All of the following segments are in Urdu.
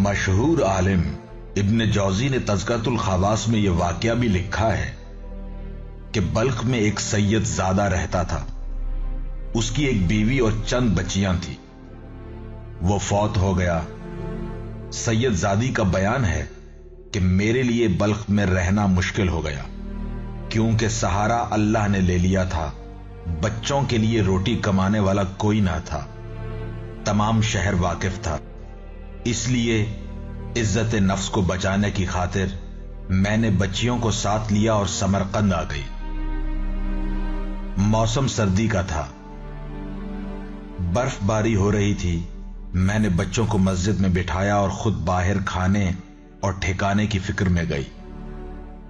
مشہور عالم ابن جوزی نے تذکرۃ الخواص میں یہ واقعہ بھی لکھا ہے کہ بلخ میں ایک سید زادہ رہتا تھا. اس کی ایک بیوی اور چند بچیاں تھیں. وہ فوت ہو گیا. سید زادی کا بیان ہے کہ میرے لیے بلخ میں رہنا مشکل ہو گیا کیونکہ سہارا اللہ نے لے لیا تھا. بچوں کے لیے روٹی کمانے والا کوئی نہ تھا. تمام شہر واقف تھا. اس لیے عزت نفس کو بچانے کی خاطر میں نے بچیوں کو ساتھ لیا اور سمرقند آ گئی. موسم سردی کا تھا. برف باری ہو رہی تھی. میں نے بچوں کو مسجد میں بٹھایا اور خود باہر کھانے اور ٹھکانے کی فکر میں گئی.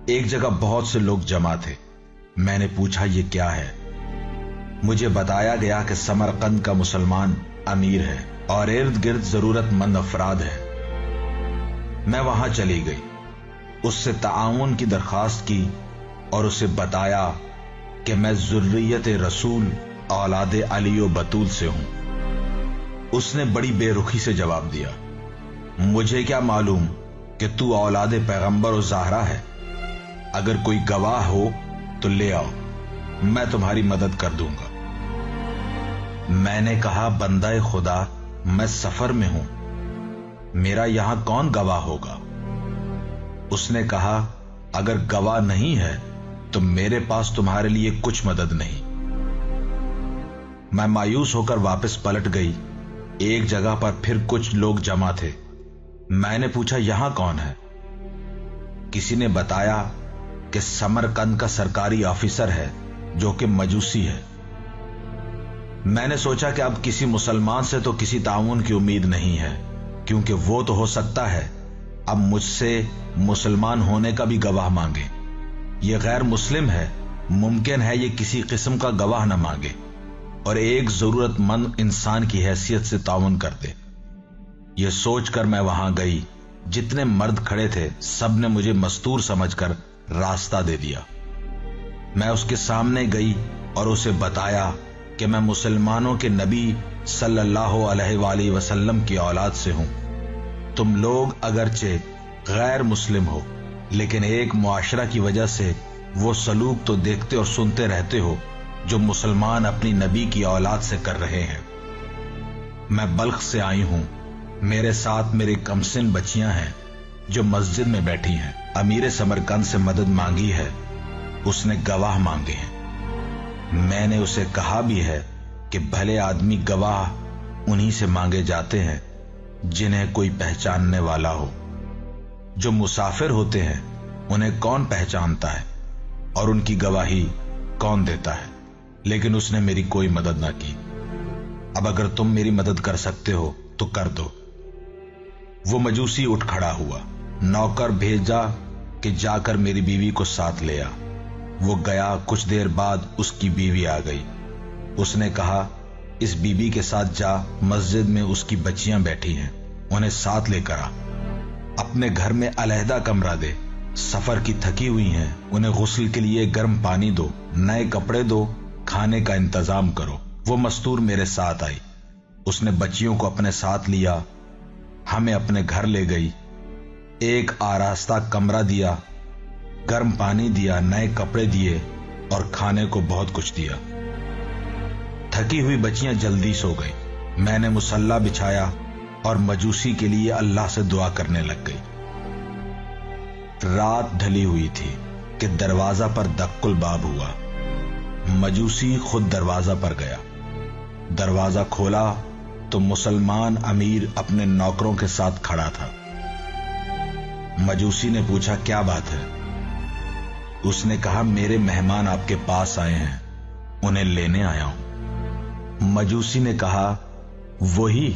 ایک جگہ بہت سے لوگ جمع تھے. میں نے پوچھا یہ کیا ہے؟ مجھے بتایا گیا کہ سمرقند کا مسلمان امیر ہے اور ارد گرد ضرورت مند افراد ہیں. میں وہاں چلی گئی. اس سے تعاون کی درخواست کی اور اسے بتایا کہ میں ذریت رسول اولاد علی و بطول سے ہوں. اس نے بڑی بے رخی سے جواب دیا، مجھے کیا معلوم کہ تو اولاد پیغمبر و زہرا ہے. اگر کوئی گواہ ہو تو لے آؤ، میں تمہاری مدد کر دوں گا. میں نے کہا بندہ خدا، میں سفر میں ہوں، میرا یہاں کون گواہ ہوگا؟ اس نے کہا اگر گواہ نہیں ہے تو میرے پاس تمہارے لیے کچھ مدد نہیں. میں مایوس ہو کر واپس پلٹ گئی. ایک جگہ پر پھر کچھ لوگ جمع تھے. میں نے پوچھا یہاں کون ہے؟ کسی نے بتایا کہ سمرقند کا سرکاری آفیسر ہے جو کہ مجوسی ہے. میں نے سوچا کہ اب کسی مسلمان سے تو کسی تعاون کی امید نہیں ہے کیونکہ وہ تو ہو سکتا ہے اب مجھ سے مسلمان ہونے کا بھی گواہ مانگے. یہ غیر مسلم ہے، ممکن ہے یہ کسی قسم کا گواہ نہ مانگے اور ایک ضرورت مند انسان کی حیثیت سے تعاون کر دے. یہ سوچ کر میں وہاں گئی. جتنے مرد کھڑے تھے سب نے مجھے مستور سمجھ کر راستہ دے دیا. میں اس کے سامنے گئی اور اسے بتایا کہ میں مسلمانوں کے نبی صلی اللہ علیہ وآلہ وسلم کی اولاد سے ہوں. تم لوگ اگرچہ غیر مسلم ہو لیکن ایک معاشرہ کی وجہ سے وہ سلوک تو دیکھتے اور سنتے رہتے ہو جو مسلمان اپنی نبی کی اولاد سے کر رہے ہیں. میں بلخ سے آئی ہوں. میرے ساتھ میری کمسن بچیاں ہیں جو مسجد میں بیٹھی ہیں. امیر سمرقند سے مدد مانگی ہے. اس نے گواہ مانگے ہیں. میں نے اسے کہا بھی ہے کہ بھلے آدمی گواہ انہی سے مانگے جاتے ہیں جنہیں کوئی پہچاننے والا ہو. جو مسافر ہوتے ہیں انہیں کون پہچانتا ہے اور ان کی گواہی کون دیتا ہے؟ لیکن اس نے میری کوئی مدد نہ کی. اب اگر تم میری مدد کر سکتے ہو تو کر دو. وہ مجوسی اٹھ کھڑا ہوا. نوکر بھیجا کہ جا کر میری بیوی کو ساتھ لے آ. وہ گیا. کچھ دیر بعد اس کی بیوی آ گئی. اس نے کہا اس بیوی کے ساتھ جا، مسجد میں اس کی بچیاں بیٹھی ہیں، انہیں ساتھ لے کر آ. اپنے گھر میں علیحدہ کمرہ دے. سفر کی تھکی ہوئی ہیں، انہیں غسل کے لیے گرم پانی دو، نئے کپڑے دو، کھانے کا انتظام کرو. وہ مستور میرے ساتھ آئی. اس نے بچیوں کو اپنے ساتھ لیا، ہمیں اپنے گھر لے گئی. ایک آراستہ کمرہ دیا، گرم پانی دیا، نئے کپڑے دیے اور کھانے کو بہت کچھ دیا. تھکی ہوئی بچیاں جلدی سو گئی. میں نے مصلی بچھایا اور مجوسی کے لیے اللہ سے دعا کرنے لگ گئی. رات ڈھلی ہوئی تھی کہ دروازہ پر دق الباب ہوا. مجوسی خود دروازہ پر گیا. دروازہ کھولا تو مسلمان امیر اپنے نوکروں کے ساتھ کھڑا تھا. مجوسی نے پوچھا کیا بات ہے؟ اس نے کہا میرے مہمان آپ کے پاس آئے ہیں، انہیں لینے آیا ہوں. مجوسی نے کہا وہی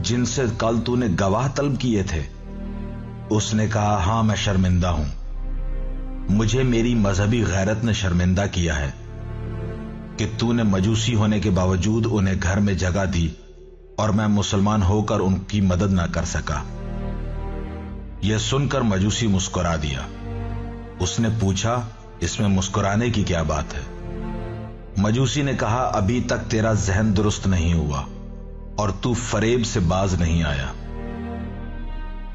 جن سے کل تو نے گواہ طلب کیے تھے؟ اس نے کہا ہاں میں شرمندہ ہوں. مجھے میری مذہبی غیرت نے شرمندہ کیا ہے کہ تو نے مجوسی ہونے کے باوجود انہیں گھر میں جگہ دی اور میں مسلمان ہو کر ان کی مدد نہ کر سکا. یہ سن کر مجوسی مسکرا دیا. اس نے پوچھا اس میں مسکرانے کی کیا بات ہے؟ مجوسی نے کہا ابھی تک تیرا ذہن درست نہیں ہوا اور تو فریب سے باز نہیں آیا.